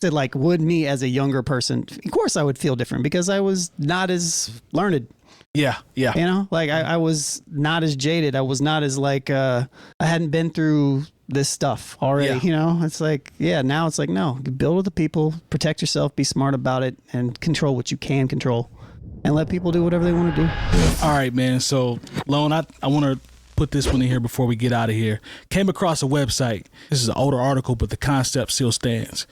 that like, would me as a younger person, of course I would feel different because I was not as learned. Yeah. You know, like I was not as jaded. I was not as like, I hadn't been through this stuff already, you know? It's like, now it's like, no, build with the people, protect yourself, be smart about it, and control what you can control. And let people do whatever they want to do. All right, man. So, Lone, I want to put this one in here before we get out of here. Came across a website. This is an older article, but the concept still stands.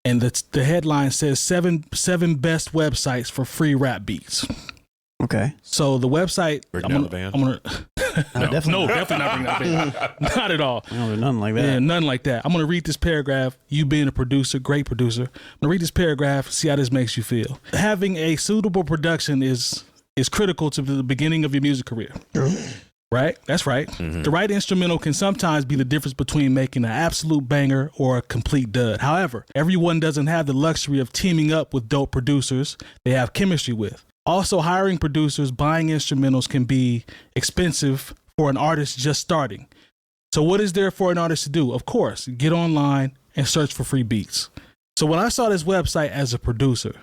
And the headline says seven best websites for free rap beats. Okay. So the website, definitely definitely not bring that band. Not at all. No, nothing like that. Yeah, nothing like that. I'm going to read this paragraph. You being a producer, great producer. I'm going to read this paragraph, see how this makes you feel. Having a suitable production is critical to the beginning of your music career. True. Right? That's right. Mm-hmm. The right instrumental can sometimes be the difference between making an absolute banger or a complete dud. However, everyone doesn't have the luxury of teaming up with dope producers they have chemistry with. Also, hiring producers, buying instrumentals can be expensive for an artist just starting. So what is there for an artist to do? Of course, get online and search for free beats. So when I saw this website as a producer,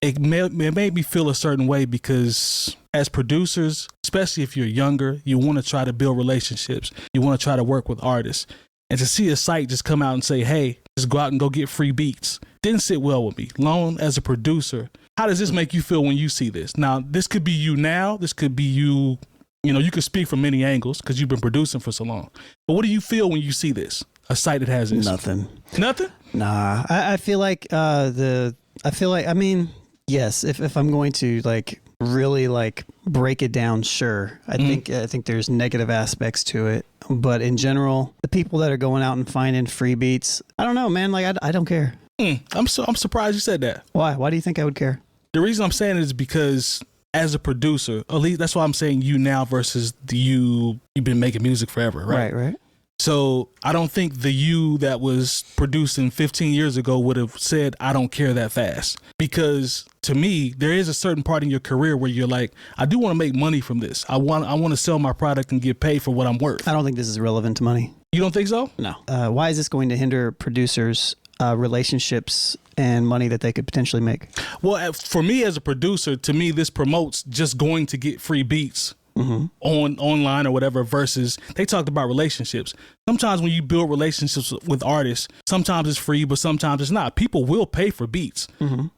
it made me feel a certain way because as producers, especially if you're younger, you want to try to build relationships. You want to try to work with artists. And to see a site just come out and say, hey, just go out and go get free beats, didn't sit well with me. Lone, as a producer, how does this make you feel when you see this? Now, this could be you now. This could be you. You know, you could speak from many angles because you've been producing for so long. But what do you feel when you see this? A site that has this? Nothing. Nothing? Nah. I feel like I mean, yes, if I'm going to like really like break it down, sure. I think there's negative aspects to it. But in general, the people that are going out and finding free beats, I don't know, man. Like I don't care. I'm surprised you said that. Why? Why do you think I would care? The reason I'm saying it is because as a producer, at least that's why I'm saying you now versus you've been making music forever, right? Right. So I don't think the you that was producing 15 years ago would have said, I don't care that fast. Because to me, there is a certain part in your career where you're like, I do want to make money from this. I want to sell my product and get paid for what I'm worth. I don't think this is relevant to money. You don't think so? No. Why is this going to hinder producers' relationships and money that they could potentially make? Well, for me as a producer, to me, this promotes just going to get free beats. Mm-hmm. online or whatever, versus they talked about relationships. Sometimes when you build relationships with artists, sometimes it's free, but sometimes it's not. People will pay for beats,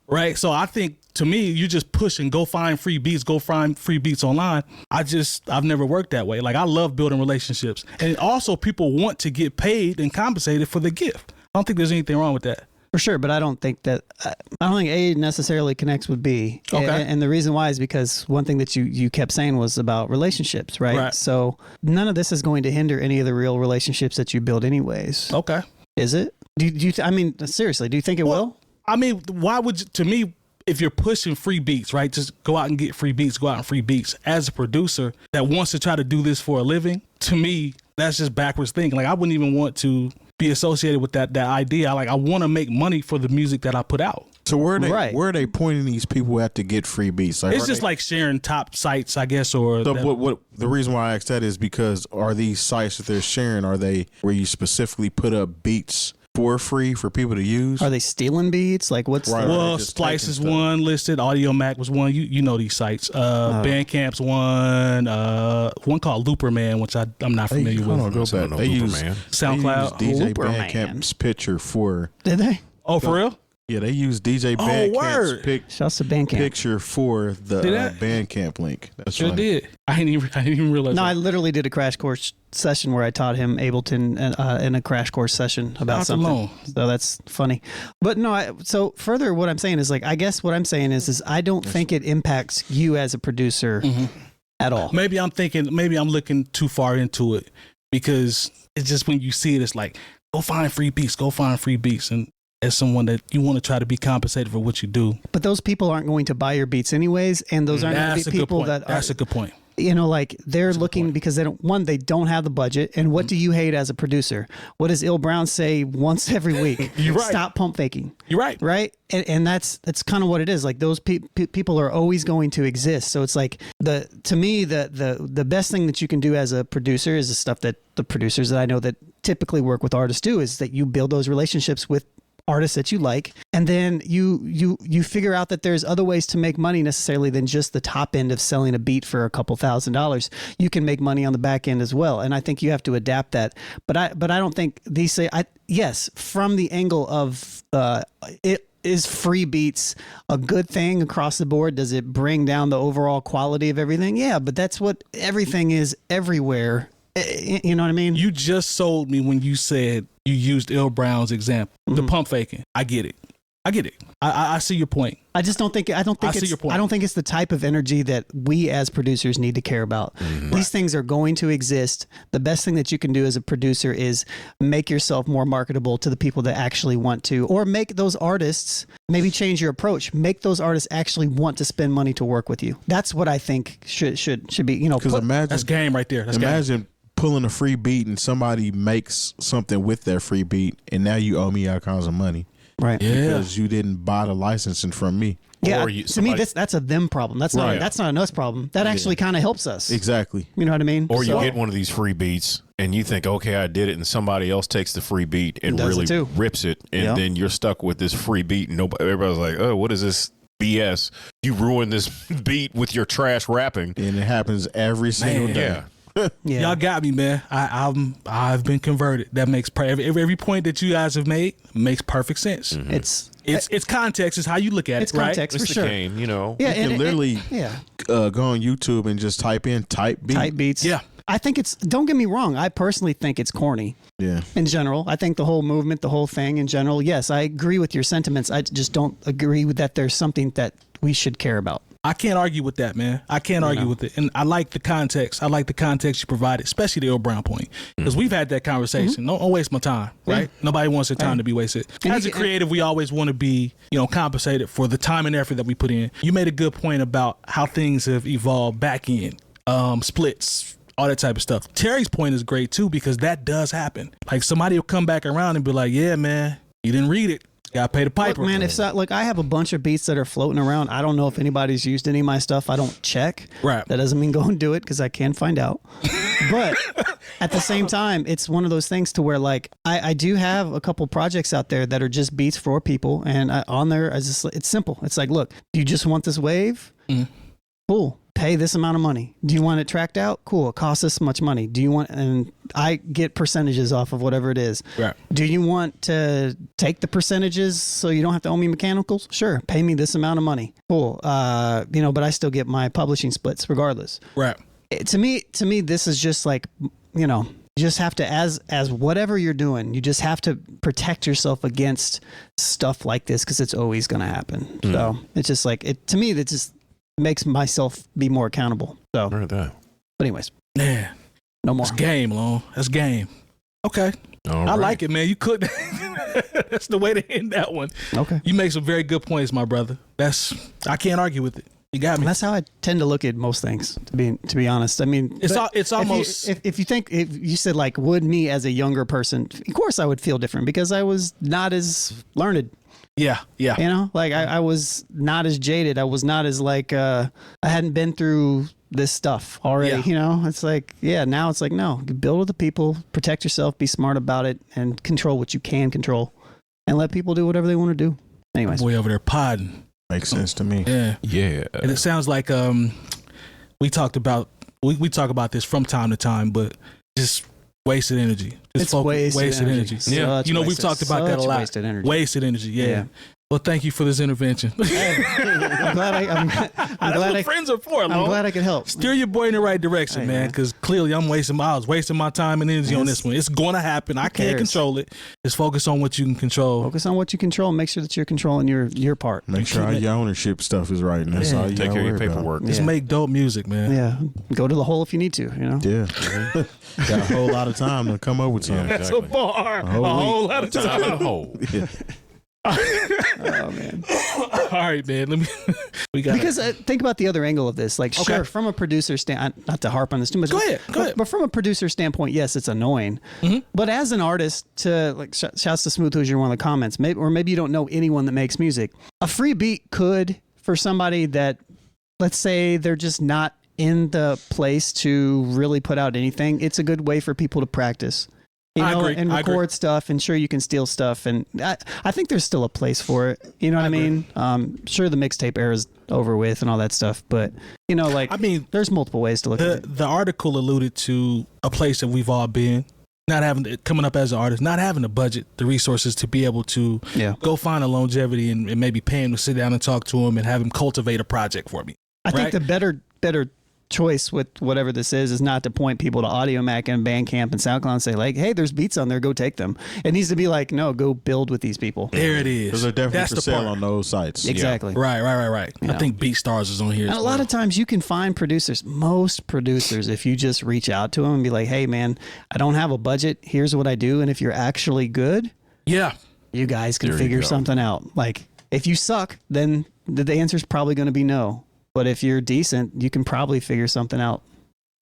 right? So I think to me, you just push and go find free beats online. I've never worked that way. Like I love building relationships, and also people want to get paid and compensated for the gift. I don't think there's anything wrong with that. For sure, but I don't think A necessarily connects with B. Okay. And the reason why is because one thing that you kept saying was about relationships, right? So none of this is going to hinder any of the real relationships that you build anyways. Okay. Is it? I mean, seriously, do you think it will? I mean, why would you, to me, if you're pushing free beats, right? Just go out and get free beats, go out and free beats. As a producer that wants to try to do this for a living, to me, that's just backwards thinking. Like I wouldn't even want to be associated with that idea. I want to make money for the music that I put out. So where are they pointing these people at to get free beats? Like, it's just like sharing top sites, I guess, or what the reason why I asked that is because are these sites that they're sharing, are they where you specifically put up beats for free for people to use? Are they stealing beats? Like what's well, Splice is one listed, Audio Mac was one. You know these sites. Bandcamp's one called Looper Man, which I'm not familiar with. They use SoundCloud. They use DJ Bandcamp's picture for. Did they? Oh, for real? Yeah, they use DJ Bandcamp's Shouts to Bandcamp. picture for the Bandcamp link. That's sure did. I didn't even realize. No, that. I literally did a crash course session where I taught him Ableton in a crash course session about something. So that's funny. But no, so further, what I'm saying is like, I guess what I'm saying is I don't think it impacts you as a producer at all. Maybe I'm looking too far into it because it's just when you see it, it's like, go find free beats, and as someone that you want to try to be compensated for what you do. But those people aren't going to buy your beats anyways, and those aren't going to be people that are... That's a good point. You know, like they're looking because they don't have the budget. And what do you hate as a producer? What does Il Brown say once every week? You're right. Stop pump faking. You're right. Right. And that's kind of what it is. Like those people are always going to exist. So it's like to me, the best thing that you can do as a producer is the stuff that the producers that I know that typically work with artists do is that you build those relationships with artists that you like, and then you figure out that there's other ways to make money necessarily than just the top end of selling a beat for a couple $1,000s. You can make money on the back end as well, and I think you have to adapt that. But I don't think these say yes, from the angle of it. Is free beats a good thing across the board? Does it bring down the overall quality of everything? Yeah, but that's what everything is everywhere. You know what I mean? You just sold me when you said you used Ill Brown's example, the pump faking. I get it. I see your point. I just don't think. I don't think it's the type of energy that we as producers need to care about. These things are going to exist. The best thing that you can do as a producer is make yourself more marketable to the people that actually want to, or make those artists, maybe change your approach. Make those artists actually want to spend money to work with you. That's what I think should be. You know, because imagine that's game right there. Imagine pulling a free beat and somebody makes something with that free beat, and now you owe me all kinds of money. Right. Yeah. Because you didn't buy the licensing from me. Yeah. To me, that's a them problem. That's not an us problem. That actually kind of helps us. Exactly. You know what I mean? Or you get one of these free beats and you think, okay, I did it, and somebody else takes the free beat and really rips it, and then you're stuck with this free beat, and everybody's like, oh, what is this BS? You ruined this beat with your trash rapping. And it happens every single day. Yeah. Yeah. Y'all got me, man. I've been converted. That makes every point that you guys have made makes perfect sense. It's context. Is how you look at it's it, right? Context, it's for the sure. game, you know. Yeah, you can literally go on YouTube and just type in type beats. Yeah. I think don't get me wrong. I personally think it's corny. Yeah. In general, I think the whole movement, the whole thing in general. Yes, I agree with your sentiments. I just don't agree with that. There's something that we should care about. I can't argue with that, man. I can't argue with it. And I like the context. I like the context you provided, especially the Ill Brown point. Because we've had that conversation. Don't waste my time, right? Nobody wants their time to be wasted. As a creative, we always want to be, compensated for the time and effort that we put in. You made a good point about how things have evolved back in, splits, all that type of stuff. Terry's point is great too, because that does happen. Like somebody will come back around and be like, yeah, man, you didn't read it. Gotta pay the piper. Look, man, I have a bunch of beats that are floating around. I don't know if anybody's used any of my stuff. I don't check. Right. That doesn't mean go and do it, because I can find out. But at the same time, it's one of those things to where, like, I do have a couple projects out there that are just beats for people, and on there, it's simple. It's like, look, do you just want this wave? Cool. Pay this amount of money. Do you want it tracked out? Cool. It costs this much money. Do you want, and I get percentages off of whatever it is. Right. Do you want to take the percentages so you don't have to owe me mechanicals? Sure. Pay me this amount of money. Cool. But I still get my publishing splits regardless. Right. To me, this is just like, you just have to, as whatever you're doing, you just have to protect yourself against stuff like this, because it's always going to happen. So it's just like, to me, that just makes myself be more accountable. So, but anyways, yeah, no more. That's game, Lone. That's game. Okay, I like it, man. You could. That's the way to end that one. Okay, you make some very good points, my brother. I can't argue with it. You got me. That's how I tend to look at most things. To be honest, I mean, it's almost. If you said, like, would me as a younger person, of course I would feel different, because I was not as learned. Yeah. Like I was not as jaded. I was not as like I hadn't been through this stuff already. Yeah. It's like, now it's like, no, build with the people, protect yourself, be smart about it, and control what you can control, and let people do whatever they want to do. Anyways, boy over there podding makes sense to me. Yeah. And it sounds like we talked about we talk about this from time to time, but just wasted energy. It's wasted energy. Yeah, we've talked about that a lot. Wasted energy. Yeah. Well, thank you for this intervention. I'm glad That's what friends are for. I'm glad I could help. Steer your boy in the right direction, man. Because clearly, I was wasting my time and energy on this one. It's going to happen. I can't control it. Just focus on what you can control. Focus on what you control. Make sure that you're controlling your part. Make sure all your ownership stuff is right. And that's all you take care of your paperwork. Just make dope music, man. Yeah. Go to the hole if you need to. Yeah. Got a whole lot of time to come up with something. That's a bar. A whole lot of time. In a hole. Oh man! All right, man. Because think about the other angle of this. Like, sure, from a producer standpoint, not to harp on this too much. Go ahead. But from a producer standpoint, yes, it's annoying. But as an artist, shouts to Smooth who's one of the comments, maybe you don't know anyone that makes music. A free beat could, for somebody that, let's say, they're just not in the place to really put out anything. It's a good way for people to practice. I know, agree. and I record agree. stuff, and sure you can steal stuff, and I think there's still a place for it. You know what I mean? Sure, the mixtape era is over with and all that stuff, but you know, like, I mean, there's multiple ways to look at it. The article alluded to a place that we've all been, not having coming up as an artist, not having the budget, the resources to be able to go find a Lonegevity and maybe pay him to sit down and talk to him and have him cultivate a project for me. I think the better choice with whatever this is not to point people to AudioMac and Bandcamp and SoundCloud and say like, hey, there's beats on there, go take them. It needs to be like, no, go build with these people. There it is. Because they're definitely That's for the sale part. on those sites. Exactly. Right. Yeah. I think BeatStars is on here. And a lot of times you can find producers, most producers, if you just reach out to them and be like, hey man, I don't have a budget, here's what I do, and if you're actually good, you guys can figure something out. Like, if you suck, then the answer is probably going to be no. But if you're decent, you can probably figure something out.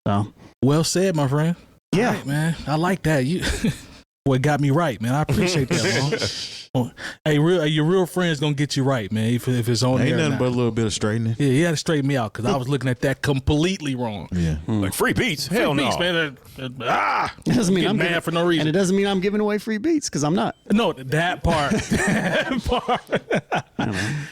So well said, my friend. Yeah, right, man. I like that. You, boy, got me right, man. I appreciate that, Long. Hey, your real friend's gonna get you right, man. If it's on Ain't there, nothing but a little bit of straightening. yeah, he had to straighten me out because I was looking at that completely wrong. Yeah. Like free beats? Free Hell beats, no. man. it doesn't mean I'm mad giving, for no reason. and it doesn't mean I'm giving away free beats because I'm not. No, that part. That part.